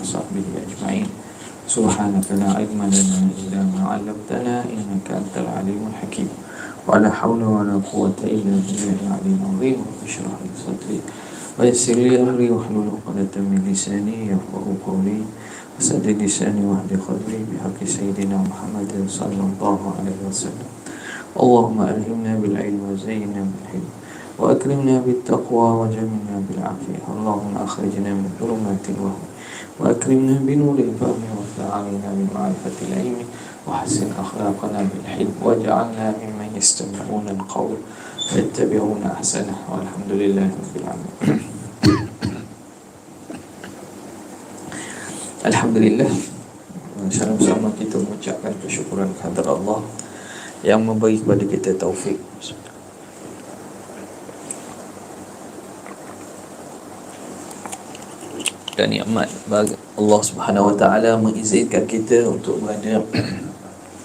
sahbihi ajma'in. Subhanaka la ilma lana illa ma 'allamtana innaka antal alimul hakim. Wa la hawla wa la quwwata illa billahil aliyyil azim. Ishrah li sadri wa yassir li amri wahlul 'uqdatam min lisani yafqahu qawli. Saddid lisani wahdi qalbi bihaqqi sayyidina Muhammadin sallallahu alaihi wasallam. Allahumma alhimna bil ilmi wa zayyinna bil hilm wa akrimna bit taqwa wa jamilna bil afiyah. Allahumma akhrijna min dhulumatil wahm wa akrimna bi nuril fahmi wa ta'alina bi ma'rifatil ilmi wa hassin akhlaqana bil hilm waj'alna mimman yastami'una al qawl fayattabi'una ahsanah. Walhamdulillahi rabbil alamin. Alhamdulillah, salam sama kita mengucapkan kesyukuran kepada Allah yang memberi kepada kita taufik dan nikmat bagi Allah Subhanahu Wa Taala mengizinkan kita untuk berada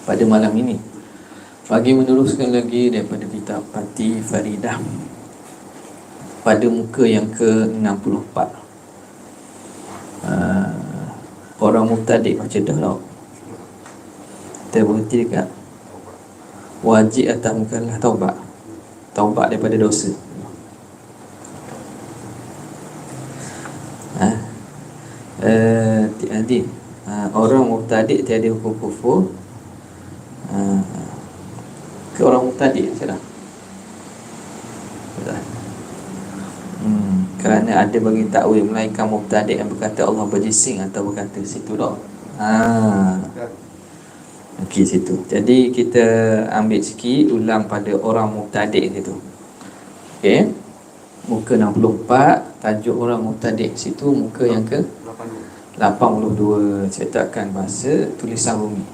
pada malam ini bagi meneruskan lagi daripada kitab Pati Faridah pada muka yang ke-64. Orang mubtadi' macam dah lah. Kita berhenti dekat wajib atas mukallaf taubat. Taubat daripada dosa. Orang mubtadi' tiada hukum kufur. Ke orang mubtadi' macam dah. Kerana ada bagi takwil melainkan mubtadi' yang berkata Allah berjising atau berkata situ dah. Okey situ. Jadi kita ambil sikit ulang pada orang mubtadi' itu. Okey. Muka 64, tajuk orang mubtadi' situ muka yang ke 82, cetakan bahasa tulisan Rumi.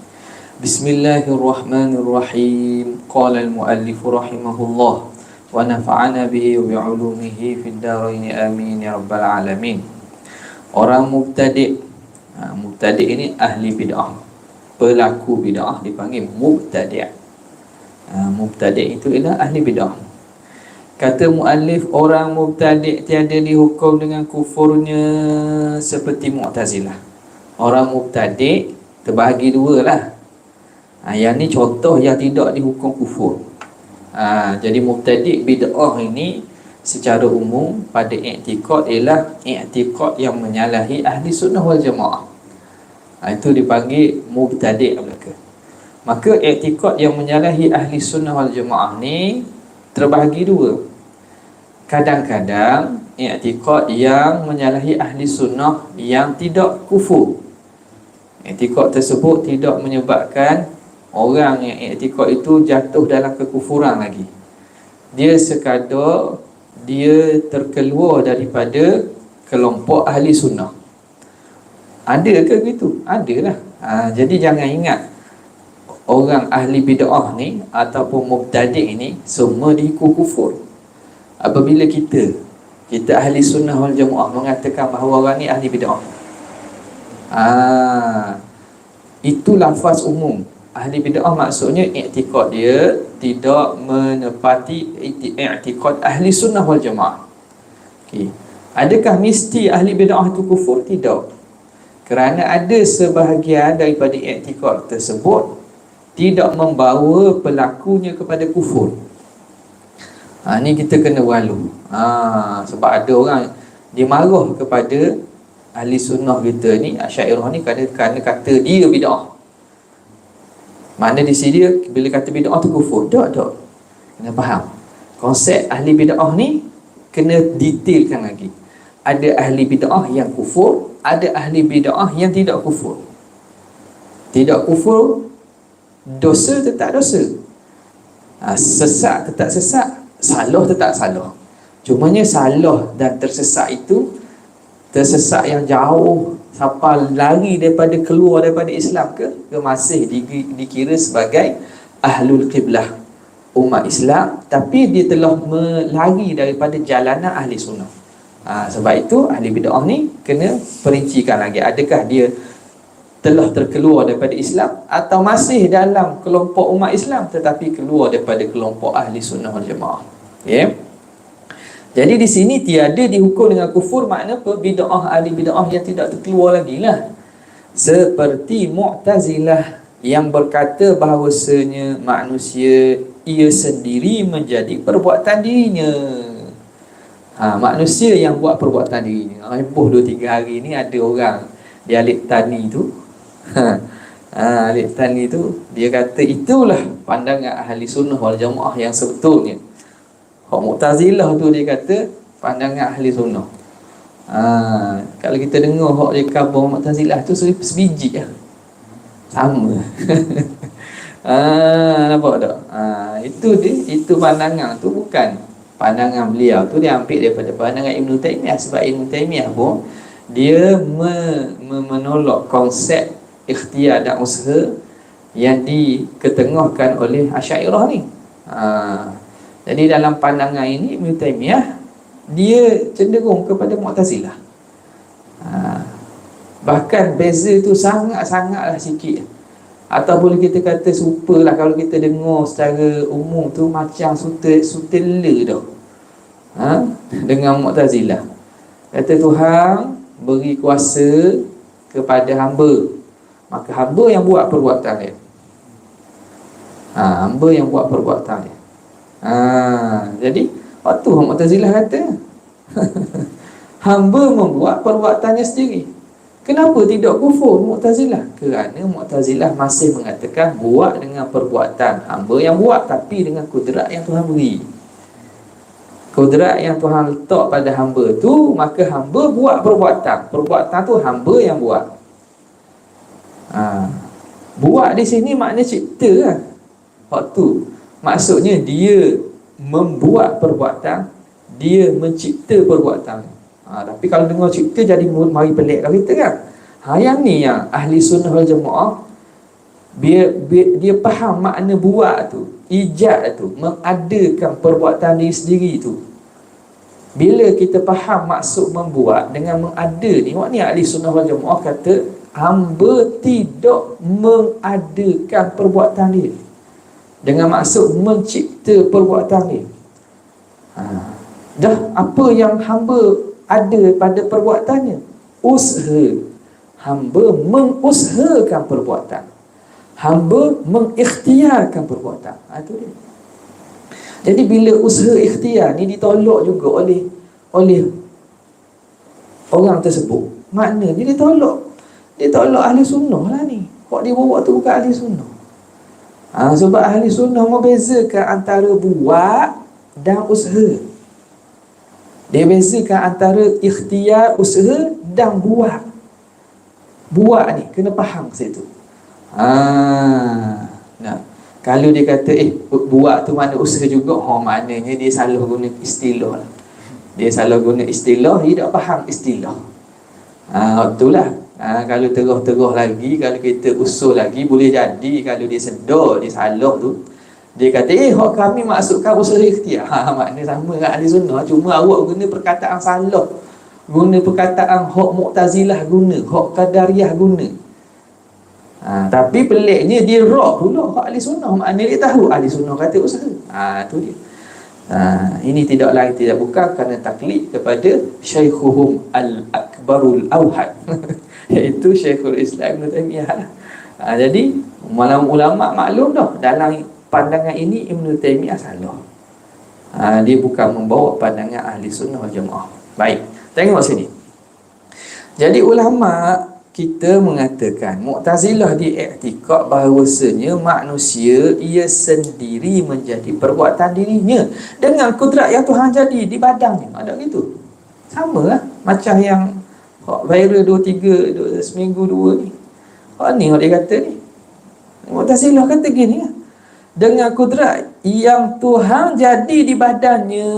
Bismillahirrahmanirrahim. Qala al-muallif rahimahullah wa nafa'ana bihi wa bi'ulumihi fid dharain amin ya rabbal alamin. Orang mubtadi', mubtadi' ini ahli bid'ah, pelaku bid'ah dipanggil mubtadi'. Mubtadi' itu ialah ahli bid'ah. Kata muallif, orang mubtadi' tiada dihukum dengan kufurnya seperti Mu'tazilah. Orang mubtadi' terbahagi dua lah. Yang ni contoh yang tidak dihukum kufur. Jadi mubtadi' bid'ah ini secara umum pada i'tiqad ialah i'tiqad yang menyalahi ahli sunnah wal jamaah. Itu dipanggil mubtadi' belaka. Maka i'tiqad yang menyalahi ahli sunnah wal jamaah ni terbahagi dua. Kadang-kadang i'tiqad yang menyalahi ahli sunnah yang tidak kufur. I'tiqad tersebut tidak menyebabkan orang yang i'tiqad itu jatuh dalam kekufuran lagi. Dia sekadar dia terkeluar daripada kelompok ahli sunnah. Ada ke begitu? Adalah. Jadi jangan ingat orang ahli bid'ah ni ataupun mubtadi' ini semua dihukum kufur. Apabila kita ahli sunnah wal jamaah mengatakan bahawa orang ni ahli bid'ah, itu lafaz umum. Ahli bid'ah maksudnya i'tiqad dia tidak menepati i'tiqad ahli sunnah wal jamaah. Okey. Adakah mesti ahli bid'ah itu kufur? Tidak. Kerana ada sebahagian daripada i'tiqad tersebut tidak membawa pelakunya kepada kufur. Ni kita kena walu. Sebab ada orang dia marah kepada ahli sunnah kita ni, Asy'ariyah ni kerana kata dia bid'ah. Mana di sini dia bila kata bid'ah tu kufur? Tak. Kena faham. Konsep ahli bid'ah ni kena detailkan lagi. Ada ahli bid'ah yang kufur, ada ahli bid'ah yang tidak kufur. Tidak kufur, dosa tetap dosa. Sesat tetap sesat, salah tetap salah. Cumanya salah dan tersesat itu, tersesat yang jauh sampai lari keluar daripada Islam ke masih dikira sebagai ahlul qiblah, umat Islam, tapi dia telah melari daripada jalanan ahli sunnah. Sebab itu ahli bid'ah ni kena perincikan lagi, adakah dia telah terkeluar daripada Islam atau masih dalam kelompok umat Islam tetapi keluar daripada kelompok ahli sunnah wal jamaah. Jadi di sini tiada dihukum dengan kufur, makna apa? Bid'ah, ahli bid'ah yang tidak terkeluar lagi lah. Seperti Mu'tazilah yang berkata bahawasanya manusia ia sendiri menjadi perbuatan dirinya. Manusia yang buat perbuatan dirinya. Heboh 2-3 hari ni ada orang di Alik Tani tu. Alik Tani tu dia kata itulah pandangan ahli sunnah wal jamaah yang sebetulnya. Hak Mu'tazilah tu dia kata pandangan ahli sunnah. Kalau kita dengar hak dia khabar Mu'tazilah tu sebiji lah. Sama. Nampak tak? Itu pandangan tu bukan pandangan beliau tu, dia ambil daripada pandangan Ibn Taymiyah. Sebab Ibn Taymiyah pun dia menolak konsep ikhtiar dan usaha yang diketengahkan oleh Asy'ariyah ni. Jadi dalam pandangan ini Ibn Taymiyah dia cenderung kepada Mu'tazilah. Bahkan beza tu sangat-sangatlah sikit. Atau boleh kita kata serupalah, kalau kita dengar secara umum tu macam sutela dah. Dengan Mu'tazilah. Kata Tuhan beri kuasa kepada hamba, maka hamba yang buat perbuatan dia. Hamba yang buat perbuatan dia. Jadi waktu Mu'tazilah kata hamba membuat perbuatannya sendiri. Kenapa tidak kufur Mu'tazilah? Kerana Mu'tazilah masih mengatakan buat dengan perbuatan hamba yang buat, tapi dengan kudrat yang Tuhan beri. Kudrat yang Tuhan letak pada hamba tu, maka hamba buat perbuatan. Perbuatan tu hamba yang buat. Buat di sini makna cipta lah. Waktu maksudnya dia membuat perbuatan, dia mencipta perbuatan. Tapi kalau dengar cipta jadi mari pelik kat kita kan. Yang ni yang ahli sunnah wal jamaah dia faham makna buat tu, ijad tu, mengadakan perbuatan diri sendiri tu. Bila kita faham maksud membuat dengan mengada ni, maknanya ahli sunnah wal jamaah kata hamba tidak mengadakan perbuatan dia dengan maksud mencipta perbuatan dia. Dah apa yang hamba ada pada perbuatannya? Usaha. Hamba mengusahakan perbuatan, hamba mengikhtiarkan perbuatan. Itu dia. Jadi bila usaha ikhtiar ni ditolak juga oleh orang tersebut, maknanya dia tolak ahli sunnah lah ni. Kok dia bawa tu bukan ahli sunnah. Sebab ahli sunnah membezakan antara buat dan usaha. Dia bezakan antara ikhtiar, usaha dan buat. Buat ni kena faham situ. Kalau dia kata buat tu mana usaha juga, maknanya dia salah guna istilah. Dia salah guna istilah, dia tak faham istilah. Itulah. Kalau terus lagi, kalau kita usul lagi, boleh jadi kalau dia sedar dia salah tu, dia kata hak kami maksudkan usaha ikhtiar. Maknanya sama dengan ahli sunnah, cuma awak guna perkataan salah, guna perkataan hak Mu'tazilah guna, hak Qadariyah guna. Tapi peliknya dia rak pula hak ahli sunnah, maknanya dia tahu ahli sunnah kata usaha. Tu dia. Ini tidak lain tidak bukan kerana taklid kepada syaikhuhum al-akbarul awhad iaitu Syekhul Islam Ibn Taymiyah lah. Jadi ulama maklum dah, dalam pandangan ini Ibn Taymiyah salah. Dia bukan membawa pandangan ahli sunnah wal jamaah. Baik, tengok sini. Jadi ulama kita mengatakan Mu'tazilah diiktikad bahawasanya manusia ia sendiri menjadi perbuatan dirinya dengan kudrat yang Tuhan jadi di badannya. Ada gitu. Sama lah macam yang viral 2-3 seminggu 2 ni. Ni dia kata ni. Mu'tazilah kata gini lah, dengan kudrat yang Tuhan jadi di badannya.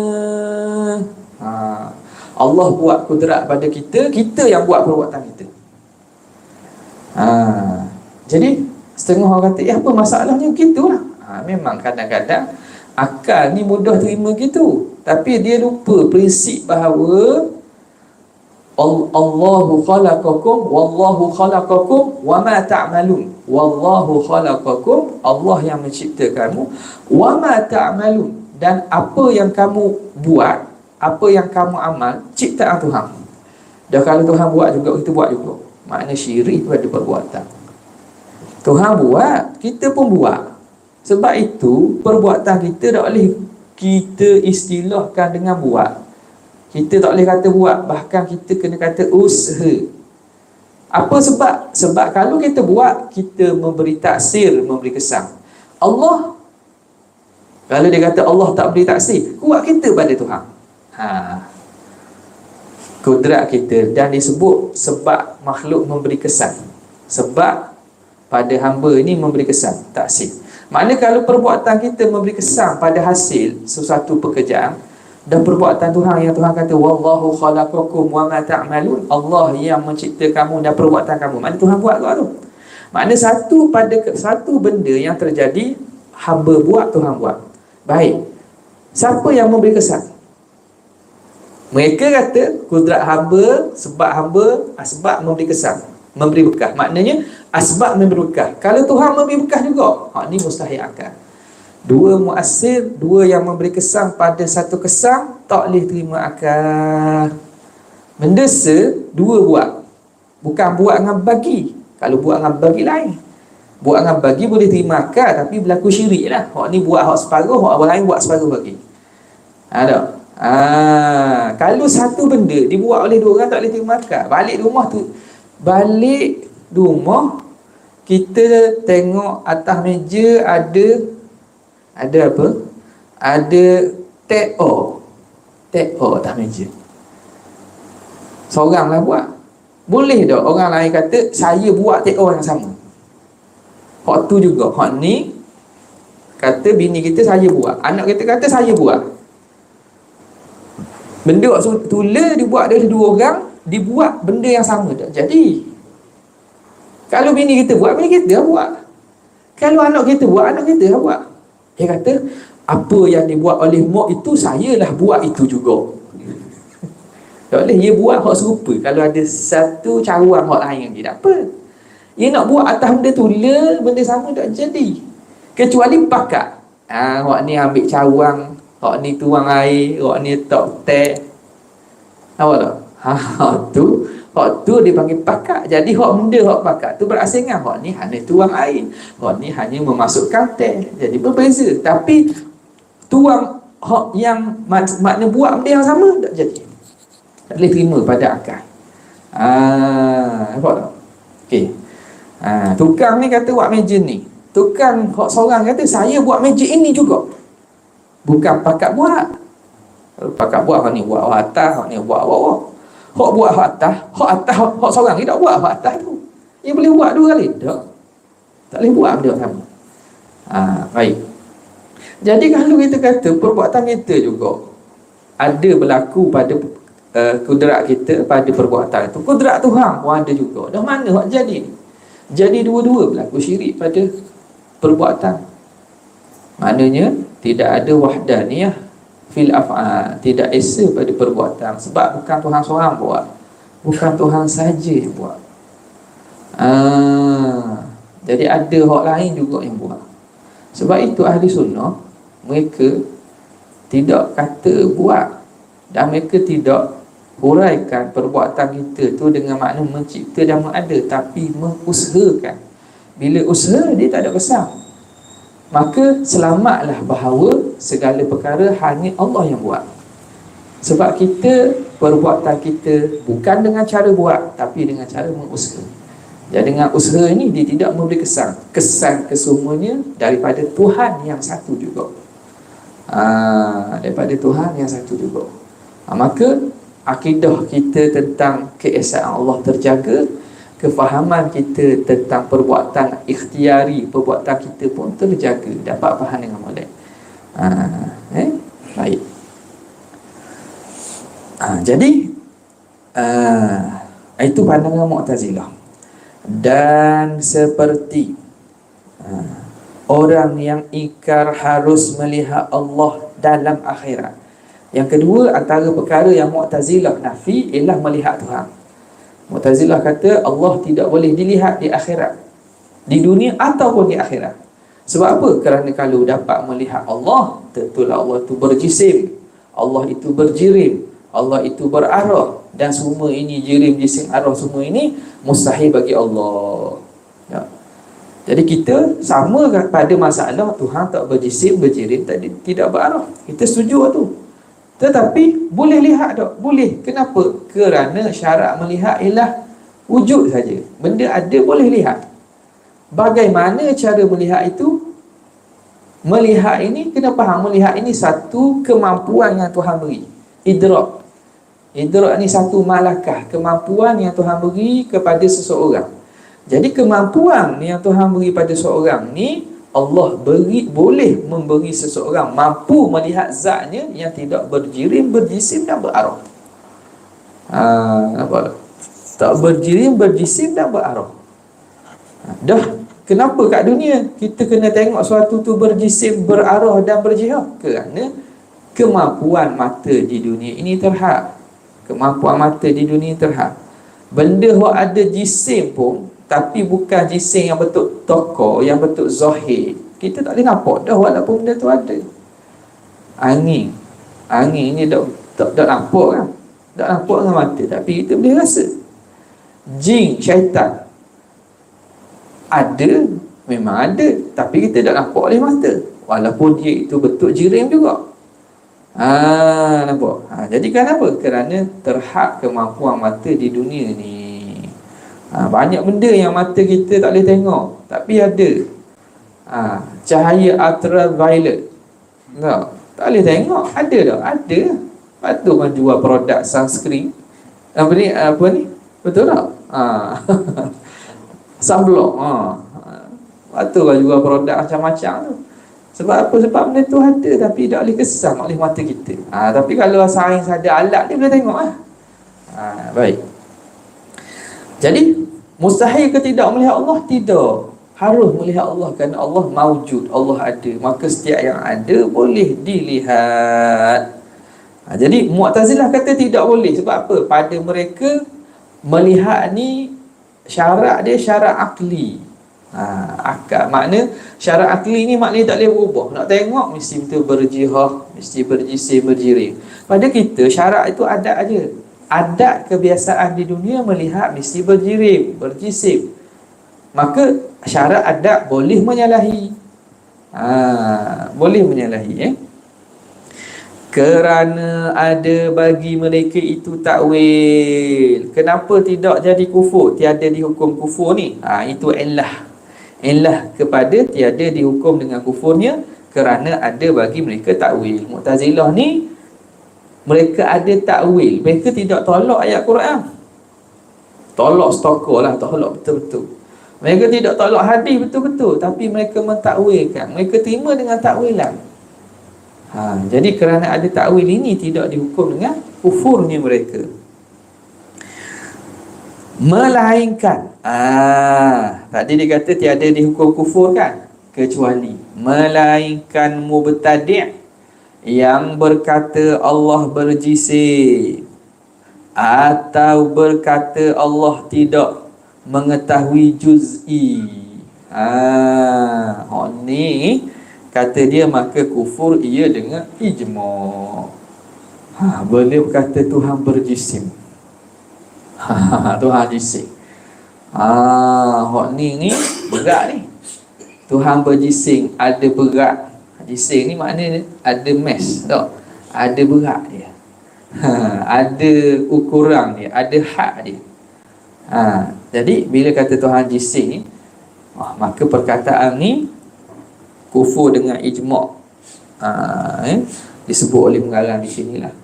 Allah buat kudrat pada kita, kita yang buat perbuatan kita. Jadi setengah orang kata apa masalahnya? Gitulah. Memang kadang-kadang akal ni mudah terima gitu, tapi dia lupa prinsip bahawa Allahu khalaqakum wallahu khalaqakum wama ta'malun. Wallahu khalaqakum, Allah yang mencipta kamu, wama ta'malun, dan apa yang kamu buat apa yang kamu amal ciptaan Tuhan. Dan kalau Tuhan buat juga, kita buat juga. Makna syirik pada perbuatan. Tuhan buat, kita pun buat. Sebab itu perbuatan kita tak boleh kita istilahkan dengan buat. Kita tak boleh kata buat, bahkan kita kena kata usaha. Apa sebab? Sebab kalau kita buat, kita memberi taksir, memberi kesan. Allah, kalau dia kata Allah tak beri taksir, kuat kita pada Tuhan. Kudrat kita. Dan disebut sebab makhluk memberi kesan. Sebab pada hamba ini memberi kesan, taksir. Maknanya kalau perbuatan kita memberi kesan pada hasil sesuatu pekerjaan, dan perbuatan Tuhan yang Tuhan kata wallahu khalaqakum wa ma ta'malun, Allah yang mencipta kamu dan perbuatan kamu, maknanya Tuhan buat tu. Maknanya satu benda yang terjadi, hamba buat, Tuhan buat. Baik, siapa yang memberi kesan? Mereka kata kudrat hamba, sebab memberi kesan, memberi berkah. Maknanya asbab memberi berkah. Kalau Tuhan memberi berkah juga, ni mustahil akal. Dua muassir, dua yang memberi kesan pada satu kesan, tak boleh terima akal. Benda dua buat. Bukan buat dengan bagi. Kalau buat dengan bagi lain. Buat dengan bagi boleh terima akal, tapi berlaku syirik lah. Hak ni buat hak separuh, hak orang lain buat separuh bagi. Ada. Kalau satu benda dibuat oleh dua orang, tak boleh terima akal. Balik rumah, kita tengok atas meja ada apa? Ada TO atas meja. Seoranglah buat. Boleh tak orang lain kata saya buat TO yang sama? Hak tu juga. Hak ni kata bini kita saya buat, anak kita kata saya buat. Benda tulis dibuat oleh dua orang, dibuat benda yang sama tak jadi. Kalau bini kita buat, bini kita buat. Kalau anak kita buat, anak kita buat. Dia kata, apa yang dibuat oleh mak itu, saya lah buat itu juga. Tak boleh, dia buat hak serupa. Kalau ada satu caruan hak lain, dia tak apa. Dia nak buat atas benda tulis, benda sama tak jadi. Kecuali pakat. Hak ni ambil caruan, hak ni tuang air, hak ni tak teh. Nampak tak? Hak tu dipanggil pakat. Jadi hak benda hak pakat tu berasingan. Hak ni hanya tuang air, hak ni hanya memasukkan teh. Jadi berbeza. Tapi tuang hak yang makna buat benda yang sama tak jadi. Tak boleh terima pada akal. Nampak tak? Okey. Tukang ni kata buat meja ni. Tukang hak seorang kata saya buat meja ini juga. Bukan pakat buat. Pakat buat hak ni buat hak atas, hak ni buat bawah. Hak buat hak atas, hak seorang ni tak buat hak atas tu. Dia boleh buat dua kali? Tak boleh buat benda sama. Baik. Jadi kalau kita kata perbuatan kita juga ada berlaku pada kudrat kita pada perbuatan itu, kudrat Tuhan pun ada juga. Dah mana hak jadi? Jadi dua-dua berlaku syirik pada perbuatan. Maknanya tidak ada wahdaniyah fil af'al, tidak esa pada perbuatan. Sebab bukan Tuhan seorang buat, bukan Tuhan saja yang buat. Jadi ada hak lain juga yang buat. Sebab itu ahli sunnah, mereka tidak kata buat, dan mereka tidak huraikan perbuatan kita tu dengan makna mencipta dan mengada, tapi mengusahakan. Bila usaha dia tak ada kesan, maka selamatlah bahawa segala perkara hanya Allah yang buat. Sebab kita, perbuatan kita bukan dengan cara buat, tapi dengan cara mengusaha. Jadi dengan usaha ini dia tidak memberi kesan. Kesan kesemuanya daripada Tuhan yang satu juga. Daripada Tuhan yang satu juga. Maka akidah kita tentang keesaan Allah terjaga. Kefahaman kita tentang perbuatan ikhtiari, perbuatan kita pun terjaga, dapat faham dengan molek. Baik. Jadi itu pandangan Mu'tazilah. Dan seperti orang yang ingkar harus melihat Allah dalam akhirat. Yang kedua, antara perkara yang Mu'tazilah nafi ialah melihat Tuhan. Mu'tazilah kata Allah tidak boleh dilihat di akhirat, di dunia ataupun di akhirat. Sebab apa? Kerana kalau dapat melihat Allah, tentulah Allah tu berjisim. Allah itu berjirim, Allah itu berarah, dan semua ini jirim, jisim, arah, semua ini mustahil bagi Allah. Ya. Jadi kita sama pada masalah Tuhan tak berjisim, berjirim, tidak berarah. Kita setuju tu. Tetapi boleh lihat tak? Boleh. Kenapa? Kerana syarat melihat ialah wujud saja. Benda ada boleh lihat. Bagaimana cara melihat itu? Melihat ini, kena faham, melihat ini satu kemampuan yang Tuhan beri. Idrak. Idrak ni satu malakah, kemampuan yang Tuhan beri kepada seseorang. Jadi kemampuan yang Tuhan beri pada seseorang ni, Allah boleh memberi seseorang mampu melihat zatnya yang tidak berjirim, berjisim dan berarah. Nampak tak? Tak berjirim, berjisim dan berarah. Dah. Kenapa kat dunia kita kena tengok sesuatu tu berjisim, berarah dan berjihad? Kerana kemampuan mata di dunia ini terhad. Kemampuan mata di dunia terhad. Benda yang ada jisim pun, tapi bukan jisim yang betul toko, yang betul zahir, kita tak boleh nampak dah walaupun benda tu ada. Angin ni tak nampak kan? Tak nampak dengan mata, tapi kita boleh rasa. Jin, syaitan ada, memang ada, tapi kita tak nampak oleh mata, walaupun dia itu betul jirim juga. Nampak? Jadi kenapa? Kerana terhad kemampuan mata di dunia ni. Banyak benda yang mata kita tak boleh tengok, tapi ada. Cahaya ultraviolet, tak boleh tengok, ada tak? Ada. Patut kan jual produk sunscreen. Apa ni? Betul tak? Sunblock. Patut kan jual produk macam-macam tu. Sebab apa? Sebab benda tu ada, tapi tak boleh kesan oleh mata kita. Tapi kalau sains ada alat, dia boleh tengok lah. Baik. Jadi mustahil ke tidak melihat Allah? Tidak. Harus melihat Allah, kerana Allah maujud, Allah ada. Maka setiap yang ada boleh dilihat. Jadi Mu'tazilah kata tidak boleh. Sebab apa? Pada mereka melihat ni syarat dia syarat akli. Akal, makna syarat akli ni maknanya tak boleh berubah. Nak tengok mesti betul berjihad, mesti berjisim, berjirim. Pada kita syarat itu adat aja. Adat kebiasaan di dunia melihat mesti berjirim, berjisim. Maka syarat adat boleh menyalahi. Boleh menyalahi. Kerana ada bagi mereka itu takwil. Kenapa tidak jadi kufur? Tiada dihukum kufur ni. Itu illah. Illah kepada tiada dihukum dengan kufurnya, kerana ada bagi mereka takwil. Mu'tazilah ni mereka ada takwil. Mereka tidak tolak ayat Quran. Tolak stokor lah, tolak betul-betul. Mereka tidak tolak hadis betul-betul, tapi mereka mentakwilkan. Mereka terima dengan takwilan. Jadi kerana ada takwil ini, tidak dihukum dengan kufurnya mereka. Melainkan tadi dia kata tiada dihukum kufur kan, kecuali melainkan mubtadi' yang berkata Allah berjisim, atau berkata Allah tidak mengetahui juz'i. Ni kata dia, maka kufur ia dengan ijma'. Boleh berkata Tuhan berjisim, Tuhan jisim. Ni berat ni. Tuhan berjisim, ada berat. Jisim ni maknanya ada mass, tak? Ada berat dia. Ada ukuran dia, ada had dia. Jadi bila kata Tuhan jisim ni, maka perkataan ni kufur dengan ijma'. Disebut oleh pengarang di sinilah.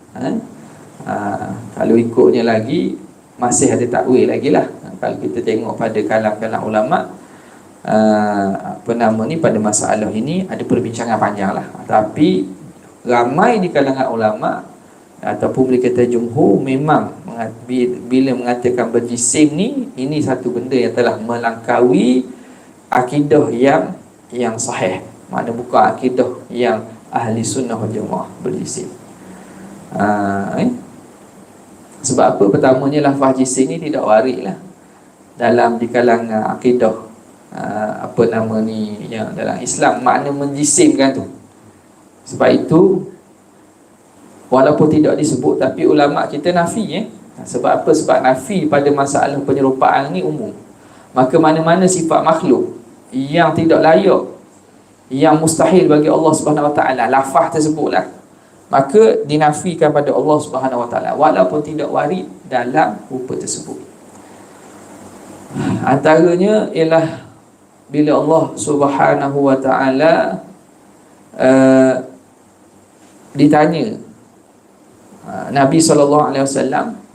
Kalau ikutnya lagi, masih ada takwil lagi lah. Kalau kita tengok pada kalam-kalam ulama', pada masalah ini ada perbincangan panjang lah. Tapi ramai di kalangan ulama' ataupun boleh kata jumhur, memang bila mengatakan berjisim ni, ini satu benda yang telah melangkaui akidah yang sahih. Makna bukan akidah yang ahli sunnah wal jamaah berjisim. Sebab apa? Pertamanya lafaz jisim ni tidak warid lah dalam di kalangan akidah yang dalam Islam, makna menjisimkan tu. Sebab itu walaupun tidak disebut, tapi ulama kita nafi. Sebab apa? Sebab nafi pada masalah penyerupaan ni umum. Maka mana-mana sifat makhluk yang tidak layak, yang mustahil bagi Allah Subhanahu Wa Taala, lafaz tersebutlah, maka dinafikan pada Allah Subhanahu Wa Taala walaupun tidak warid dalam rupa tersebut. Antaranya ialah bila Allah Subhanahu Wa Taala ditanya, Nabi SAW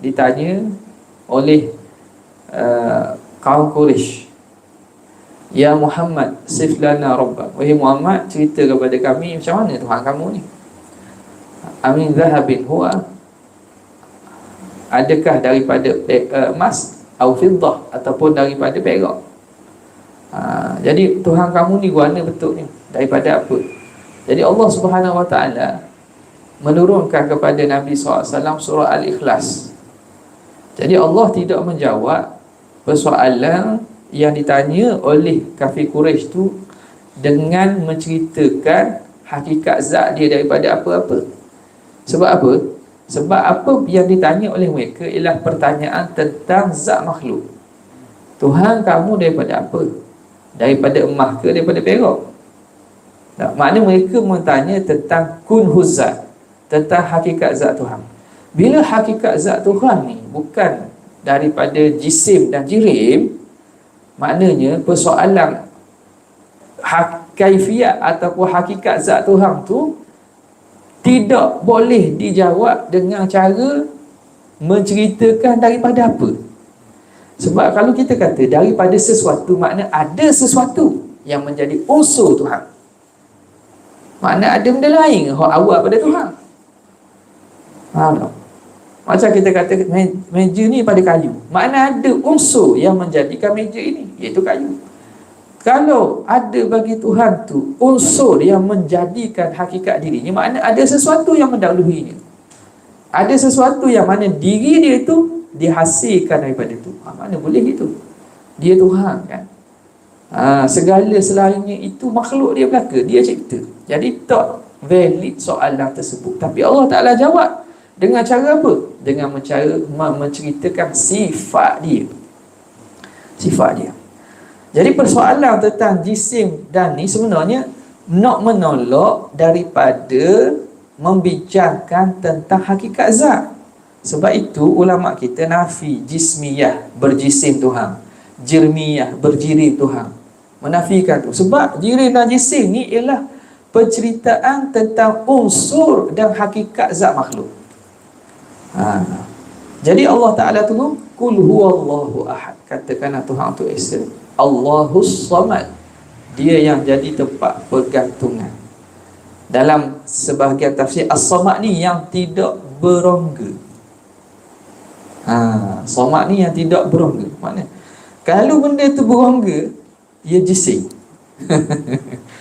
ditanya oleh kaum Quraisy, "Ya Muhammad, sif lana rabbak." Wahai Muhammad, cerita kepada kami macam mana Tuhan kamu ni. Amin zahabin huwa, adakah daripada emas, atau fiddah, ataupun daripada perak. Jadi Tuhan kamu ni warna betul ni daripada apa? Jadi Allah Subhanahu Wa Taala menurunkan kepada Nabi SAW surah Al-Ikhlas. Jadi Allah tidak menjawab persoalan yang ditanya oleh kafir Quraisy tu dengan menceritakan hakikat zat dia daripada apa-apa. Sebab apa? Sebab apa yang ditanya oleh mereka ialah pertanyaan tentang zat makhluk. Tuhan kamu daripada apa? Daripada emas ke daripada perak? Maknanya mereka bertanya tentang kunhuz zat, tentang hakikat zat Tuhan. Bila hakikat zat Tuhan ni bukan daripada jisim dan jirim, maknanya persoalan kaifiat ataupun hakikat zat Tuhan tu tidak boleh dijawab dengan cara menceritakan daripada apa. Sebab kalau kita kata daripada sesuatu, makna ada sesuatu yang menjadi unsur Tuhan. Makna ada benda lain yang awal pada Tuhan. Macam kita kata meja ni pada kayu, makna ada unsur yang menjadikan meja ini, iaitu kayu. Kalau ada bagi Tuhan tu unsur yang menjadikan hakikat dirinya, makna ada sesuatu yang mendahuluinya. Ada sesuatu yang mana diri dia itu dihasilkan daripada itu. Mana boleh gitu? Dia Tuhan kan. Segala selainnya itu makhluk dia belaka, dia cipta. Jadi tak valid soalan tersebut. Tapi Allah Ta'ala jawab dengan cara apa? Dengan menceritakan sifat dia. Sifat dia. Jadi persoalan tentang jisim dan ni sebenarnya nak menolak daripada membincangkan tentang hakikat zat. Sebab itu ulama kita nafi jismiyah, berjisim Tuhan, jirmiyah, berjirim Tuhan, menafikan tu. Sebab jirim dan jisim ni ialah penceritaan tentang unsur dan hakikat zat makhluk. Jadi Allah Ta'ala tu kul huwallahu ahad, katakanlah Tuhan tu esa, Allahus samad, dia yang jadi tempat pergantungan. Dalam sebahagian tafsir, as-samad ni yang tidak berongga. Samad ni yang tidak berongga. Maknanya kalau benda tu berongga, ia jisim.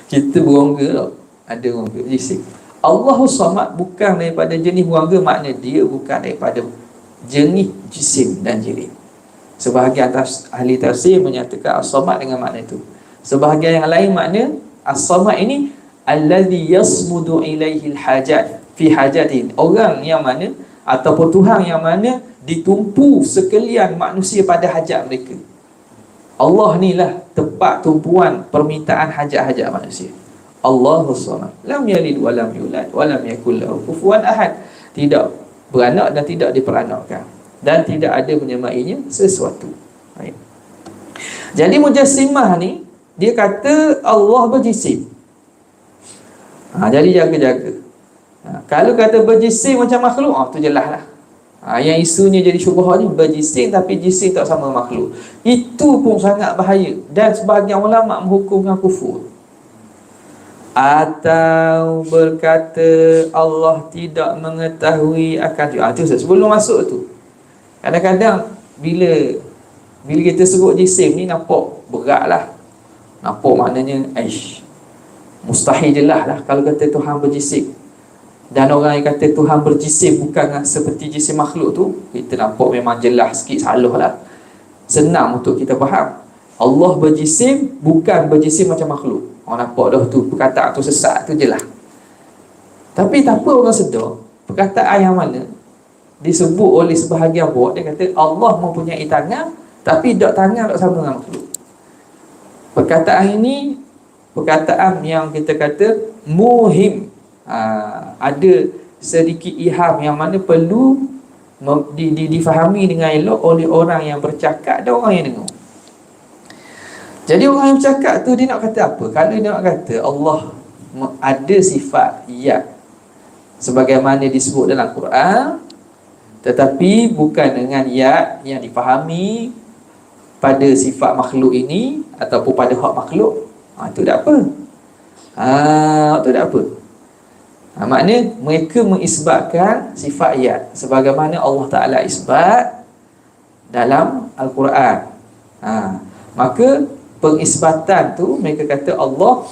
Kita berongga tau, ada rongga, jisim. Allahus samad bukan daripada jenis berongga, makna dia bukan daripada jenis jisim dan jirim. Sebahagian ahli tafsir menyatakan as-samad dengan makna itu. Sebahagian yang lain makna as-samad ini allazi yasmudu ilaihi al-hajat fi hajatin, orang yang mana ataupun Tuhan yang mana ditumpu sekalian manusia pada hajat mereka. Allah ni lah tempat tumpuan permintaan hajat-hajat manusia. Allahus samad, lam yalid wa lam yulad wa lam yakul lahu kufuwan ahad. Tidak beranak dan tidak diperanakkan, dan tidak ada menyemainya sesuatu. Baik. Jadi mujassimah ni dia kata Allah berjisim. Jadi jaga-jaga. Kalau kata berjisim macam makhluk, tu jelas lah. Yang isunya jadi syubhah ni berjisim tapi jisim tak sama makhluk. Itu pun sangat bahaya, dan sebahagian ulama menghukumkan kufur. Atau berkata Allah tidak mengetahui akan itu sebelum masuk tu. Kadang-kadang bila kita sebut jisim ni nampak berat lah, nampak maknanya mustahil je lah kalau kata Tuhan berjisim. Dan orang yang kata Tuhan berjisim bukan seperti jisim makhluk tu, kita nampak memang jelas sikit salah lah. Senang untuk kita faham. Allah berjisim bukan berjisim macam makhluk. Orang nampak dah tu, perkataan tu sesat tu je lah. Tapi tanpa orang sedar, perkataan yang mana disebut oleh sebahagian buat, dia kata Allah mempunyai tangan tapi dok tangan dok sama dengan makhluk. Perkataan ini perkataan yang kita kata muhim, ada sedikit iham yang mana perlu difahami dengan elok oleh orang yang bercakap dan orang yang dengar. Jadi orang yang bercakap tu dia nak kata apa? Kalau dia nak kata Allah ada sifat ya sebagaimana disebut dalam Quran, tetapi bukan dengan ya yang difahami pada sifat makhluk ini ataupun pada hak makhluk, itu tak apa. Itu tak apa. Maknanya mereka mengisbatkan sifat ya sebagaimana Allah Ta'ala isbat dalam Al-Quran. Maka pengisbatan tu mereka kata Allah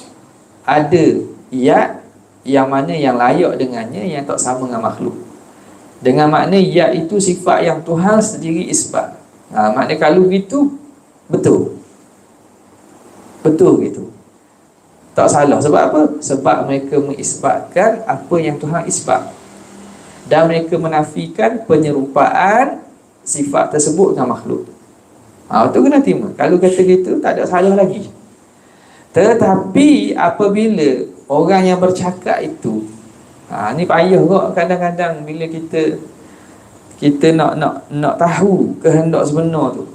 ada ya yang mana yang layak dengannya, yang tak sama dengan makhluk. Dengan makna ya itu sifat yang Tuhan sendiri isbat. Maknanya kalau gitu betul gitu, tak salah. Sebab apa? Sebab mereka mengisbatkan apa yang Tuhan isbat, dan mereka menafikan penyerupaan sifat tersebut dengan makhluk. Itu kena terima. Kalau kata gitu tak ada salah lagi. Tetapi apabila orang yang bercakap itu, ni payah kok kadang-kadang bila kita nak tahu kehendak sebenar tu.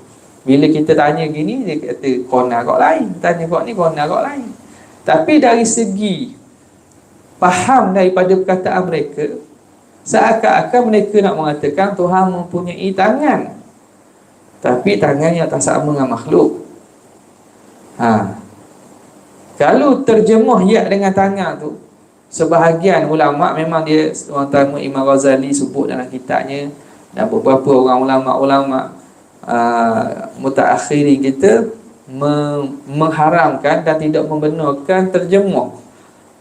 Bila kita tanya gini, dia kata kona kok lain, tanya kok ni kona kok lain. Tapi dari segi faham daripada perkataan mereka, seakan-akan mereka nak mengatakan Tuhan mempunyai tangan, tapi tangan yang tak sama dengan makhluk. Kalau terjemuh ya dengan tangan tu, sebahagian ulama' memang dia, orang terutama Imam Ghazali sebut dalam kitabnya, dan beberapa orang ulama' mutaakhirin kita mengharamkan dan tidak membenarkan terjemuh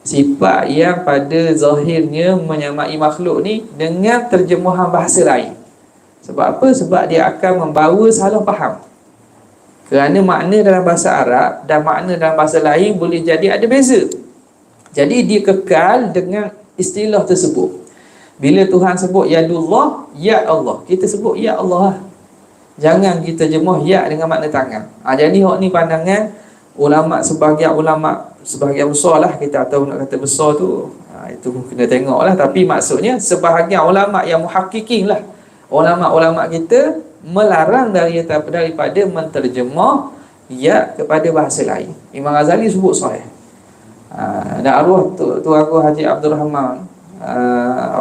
sifat yang pada zahirnya menyamai makhluk ni dengan terjemuhan bahasa lain. Sebab apa? Sebab dia akan membawa salah faham. Kerana makna dalam bahasa Arab dan makna dalam bahasa lain boleh jadi ada beza. Jadi dia kekal dengan istilah tersebut. Bila Tuhan sebut yadullah, ya Allah, kita sebut ya Allah lah. Jangan kita jemuh ya dengan makna tangan. Jadi hak ni pandangan sebahagian besar lah, kita tahu nak kata besar tu, itu kena tengok lah. Tapi maksudnya sebahagian ulama' yang muhakkikin lah, ulama' kita melarang daripada menterjemah ya kepada bahasa lain. Imam Ghazali sebut sahih. Dan arwah Tuan Guru Haji Abdul Rahman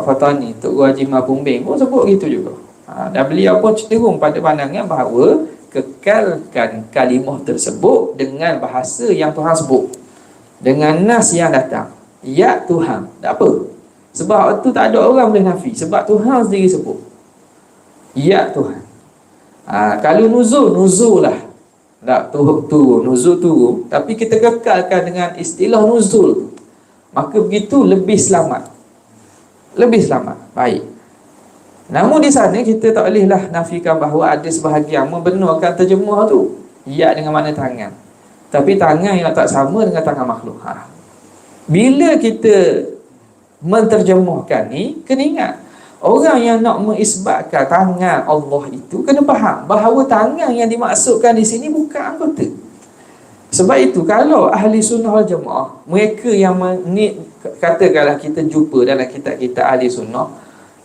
Fatani, Tok Guru Haji Mapumbing pun sebut gitu juga. Dan beliau pun cenderung pada pandangan bahawa kekalkan kalimah tersebut dengan bahasa yang Tuhan sebut, dengan nas yang datang, ya Tuhan, tak apa. Sebab itu tak ada orang boleh nafi, sebab Tuhan sendiri sebut ya Tuhan. Kalau nuzul lah, tak turun, nuzul turun, tapi kita kekalkan dengan istilah nuzul, maka begitu lebih selamat. Baik. Namun di sana kita tak bolehlah nafikan bahawa ada sebahagian membenarkan terjemuh tu ya dengan makna tangan, tapi tangan yang tak sama dengan tangan makhluk. Bila kita menterjemuhkan ni, kena ingat, orang yang nak mengisbatkan tangan Allah itu kena faham bahawa tangan yang dimaksudkan di sini bukan anggota. Sebab itu kalau ahli sunnah wal jamaah, mereka yang katakanlah kita jumpa dalam kitab-kitab ahli sunnah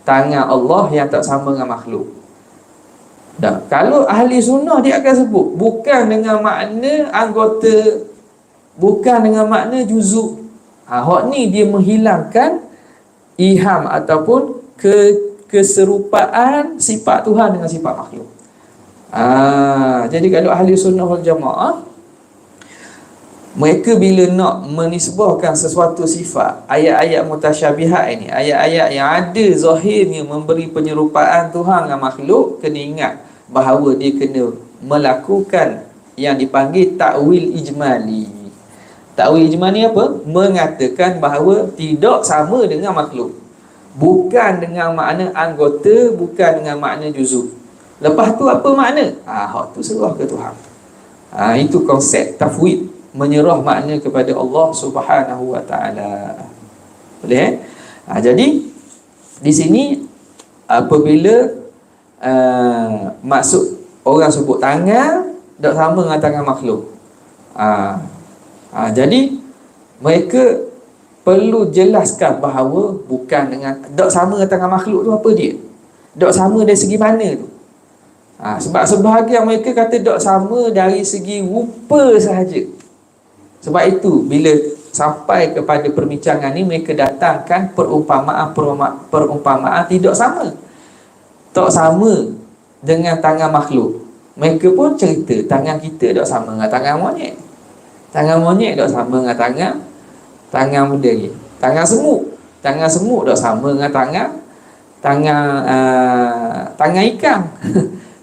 tangan Allah yang tak sama dengan makhluk. Dan kalau ahli sunnah dia akan sebut bukan dengan makna anggota, bukan dengan makna juzuk. Hak ni dia menghilangkan iham ataupun keserupaan sifat Tuhan dengan sifat makhluk. Jadi kalau ahli sunnah wal jamaah, mereka bila nak menisbahkan sesuatu sifat, ayat-ayat mutasyabihat ini, ayat-ayat yang ada zahirnya memberi penyerupaan Tuhan dengan makhluk, kena ingat bahawa dia kena melakukan yang dipanggil takwil ijmali. Takwil ijmali apa? Mengatakan bahawa tidak sama dengan makhluk, bukan dengan makna anggota, bukan dengan makna juzuk. Lepas tu apa makna? Hak tu serah ke Tuhan. Itu konsep tafwid, menyerah makna kepada Allah Subhanahu wa taala. Boleh? Jadi Di sini apabila maksud orang sebut tangan tak sama dengan tangan makhluk. Jadi mereka perlu jelaskan bahawa bukan dengan tak sama dengan tangan makhluk tu apa dia? Tak sama dari segi mana tu? Sebab sebahagian mereka kata tak sama dari segi rupa sahaja. Sebab itu bila sampai kepada perbincangan ni mereka datangkan perumpamaan tidak sama. Tak sama dengan tangan makhluk. Mereka pun cerita tangan kita tak sama dengan tangan monyet. Tangan monyet tak sama dengan tangan benda ni. Tangan semut tak sama dengan tangan ikan.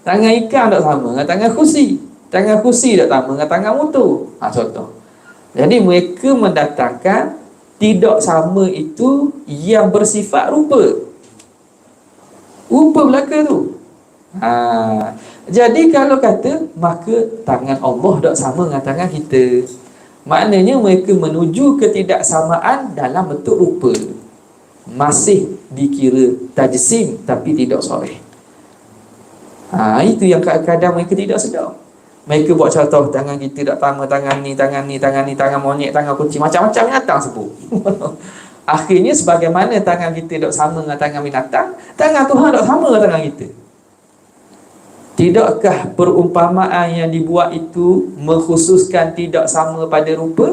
Tangan ikan tak sama dengan tangan kursi. Tangan kursi tak sama dengan tangan motor. Contoh. Jadi mereka mendatangkan tidak sama itu yang bersifat rupa belaka tu. Jadi kalau kata maka tangan Allah tak sama dengan tangan kita, maknanya mereka menuju ketidaksamaan dalam bentuk rupa. Masih dikira tajsim tapi tidak sharih. Itu yang kadang-kadang mereka tidak sedar. Mereka buat contoh tangan kita tak sama, tangan ni, tangan monyet, tangan kucing, macam-macam binatang sebut. Akhirnya sebagaimana tangan kita tak sama dengan tangan binatang, tangan Tuhan tak sama dengan tangan kita. Tidakkah perumpamaan yang dibuat itu mengkhususkan tidak sama pada rupa?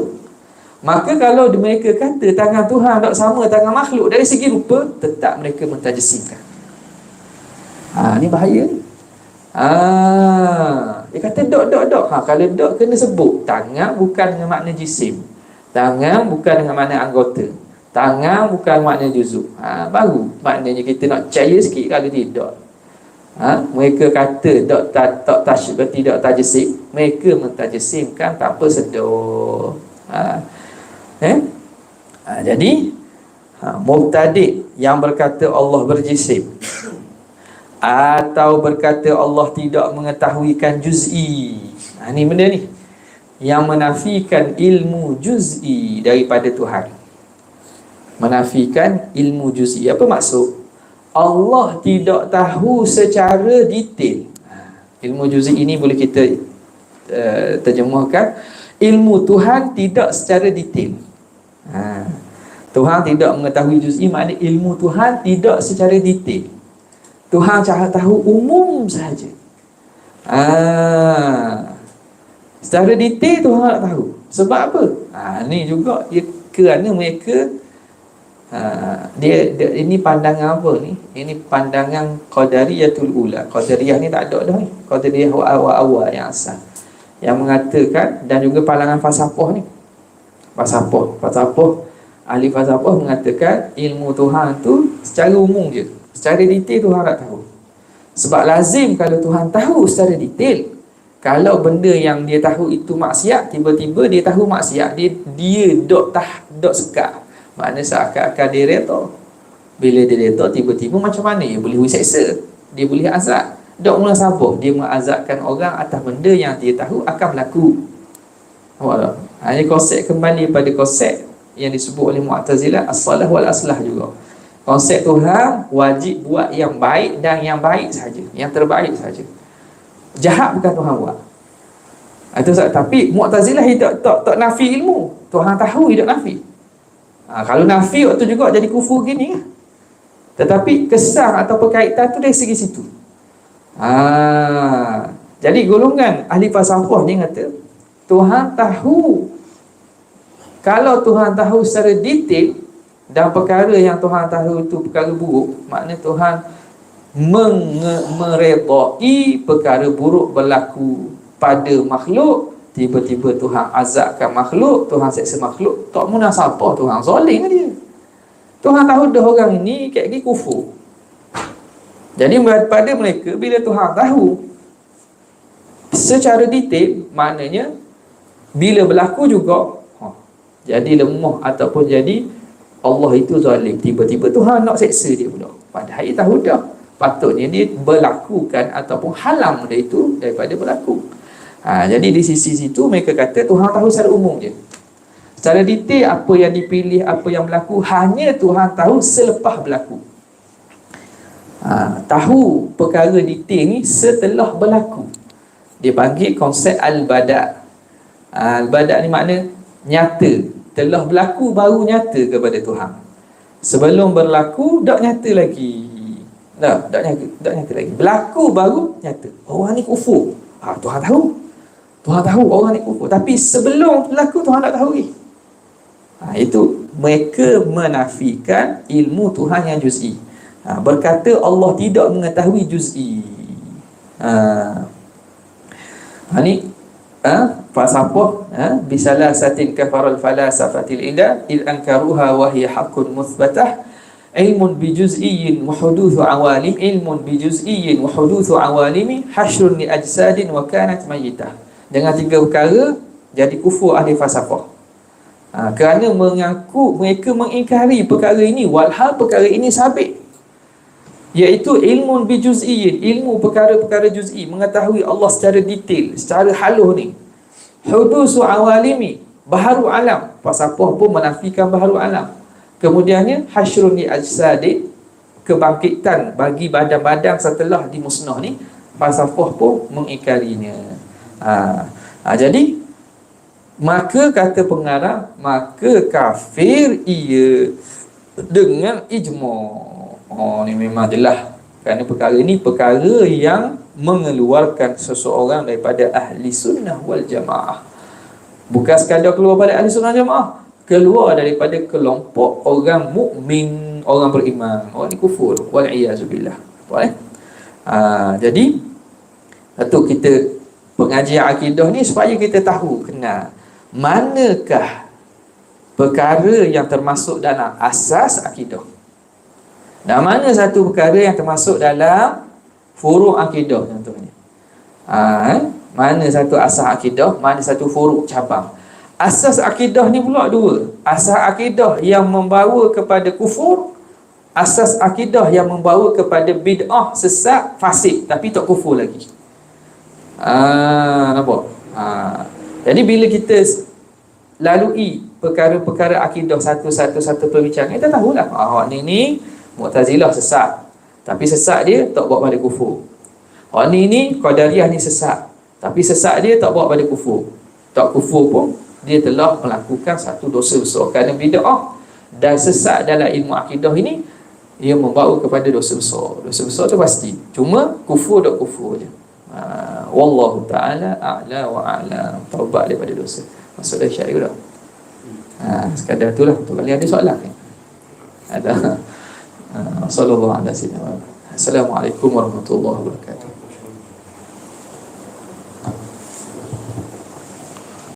Maka kalau mereka kata tangan Tuhan tak sama tangan makhluk dari segi rupa, tetap mereka mentajsimkan. Ni bahaya. Dia kata dok. Kalau dok kena sebut tangan bukan dengan makna jisim, tangan bukan dengan makna anggota, tangan bukan makna juzuk. Baru maknanya kita nak percaya sikit. Kalau tidak, mereka kata tidak tajsim, mereka mentajsimkan tanpa sedar. Jadi mubtadi' yang berkata Allah berjisim atau berkata Allah tidak mengetahuikan juz'i, ni benda ni yang menafikan ilmu juz'i daripada Tuhan. Menafikan ilmu juz'i. Apa maksud? Allah tidak tahu secara detail. Ilmu juz'i ini boleh kita terjemahkan ilmu Tuhan tidak secara detail. Tuhan tidak mengetahui juz'i, maknanya ilmu Tuhan tidak secara detail. Tuhan cakap tahu umum sahaja. Secara detail Tuhan tak tahu. Sebab apa? Ni juga kerana mereka ini pandangan apa ni? Ini pandangan Qadariyatul Ula. Qadariyah ni tak ada dah ni. Qadariyah awal-awal yang asal, yang mengatakan, dan juga pandangan falsafah ni. Falsafah ahli falsafah mengatakan ilmu Tuhan tu secara umum je. Secara detail Tuhan tak tahu. Sebab lazim kalau Tuhan tahu secara detail, kalau benda yang dia tahu itu maksiat, tiba-tiba dia tahu maksiat, dia dok sekar. Maknanya seakan-akan dia reta. Bila dia reta, tiba-tiba macam mana dia boleh seksa, dia boleh azab. Dok mula sabar, dia mengazabkan orang atas benda yang dia tahu akan berlaku. Nampak tak? Ini konsep kembali pada konsep yang disebut oleh Mu'tazilah as-salah wal aslah juga. Konsep Tuhan wajib buat yang baik dan yang baik saja, yang terbaik saja. Jahat bukan Tuhan buat. Itu tapi Mu'tazilah tak nafi ilmu. Tuhan tahu, tidak nafi. Kalau nafi waktu juga jadi kufur gini kan? Tetapi kesan atau perkaitan tu dari segi situ. Jadi golongan ahli falsafah ni kata Tuhan tahu. Kalau Tuhan tahu secara detail dan perkara yang Tuhan tahu itu perkara buruk, maknanya Tuhan meredai perkara buruk berlaku pada makhluk. Tiba-tiba Tuhan azabkan makhluk, Tuhan seksa makhluk. Tak munasabah, Tuhan zalim dia. Tuhan tahu dah orang ini kayak gini kufur. Jadi pada mereka, bila Tuhan tahu secara detail, maknanya bila berlaku juga jadi lemah ataupun jadi Allah itu zalim. Tiba-tiba Tuhan nak seksa dia pula. Padahal dia tahu dah. Patutnya dia berlakukan ataupun halang dia itu daripada berlaku. Jadi di sisi situ mereka kata Tuhan tahu secara umum je. Secara detail apa yang dipilih, apa yang berlaku, hanya Tuhan tahu selepas berlaku. Tahu perkara detail ni setelah berlaku, dia panggil konsep al-bada'. Al-bada' ni makna nyata, telah berlaku baru nyata kepada Tuhan. Sebelum berlaku tak nyata lagi. Tak nyata lagi. Berlaku baru nyata. Orang ni kufur. Tuhan tahu. Tuhan tahu orang ni kufur. Tapi sebelum berlaku Tuhan tak tahu lagi. Itu mereka menafikan ilmu Tuhan yang juz'i. Berkata Allah tidak mengetahui juz'i. Ni falsafah bisalasatin kafaral falasafatil ida id ankaruha wa hiya haqqun muthbatah ilmun bijuz'iyyin wa huduthu awalim ilmun bijuz'iyyin wa huduthu awalimi hashrun li ajsadin wa kanat mayyitah. Dengan tiga perkara jadi kufur ahli falsafah. Kerana mereka mengingkari perkara ini walhal perkara ini sabit, iaitu ilmun bijuz'iyyin, ilmu perkara-perkara juz'i, mengetahui Allah secara detail, secara halus ni. Hudusu awalimi, baharu alam, falsafah pun menafikan baharu alam. Kemudiannya hasyrun li ajsadin, kebangkitan bagi badan-badan setelah dimusnah ni, falsafah pun mengingkarinya. Jadi maka kata pengarang, maka kafir ia dengan ijma'. Ni memang jelas, kerana perkara ini perkara yang mengeluarkan seseorang daripada ahli sunnah wal jamaah. Bukan sekadar keluar pada ahli sunnah jamaah, keluar daripada kelompok orang mukmin, orang beriman. Orang ni kufur, wal iyazubillah. Jadi satu, kita pengajian akidah ni supaya kita tahu, kenal manakah perkara yang termasuk dalam asas akidah, dan mana satu perkara yang termasuk dalam furu' akidah contohnya. Mana satu asas akidah, mana satu furu' cabang. Asas akidah ni pula dua. Asas akidah yang membawa kepada kufur, asas akidah yang membawa kepada bid'ah, sesat, fasik, tapi tak kufur lagi. Nampak? Jadi bila kita lalui perkara-perkara akidah satu perbincangan, kita tahulah ni Mu'tazilah sesat, tapi sesat dia tak bawa pada kufur. Ni Qadariyah ni sesat, tapi sesat dia tak bawa pada kufur. Tak kufur pun dia telah melakukan satu dosa besar, kerana bid'ah dan sesat dalam ilmu akidah ini ia membawa kepada dosa besar. Dosa besar tu pasti, cuma kufur tak kufur je. Wallahu ta'ala a'la wa a'lam. Taubat daripada dosa. Maksud dia syariah dah. Sekadar itulah. Tu kali ada soalan ni. Ada. Sallallahu alaihi wasallam. Assalamualaikum warahmatullahi wabarakatuh.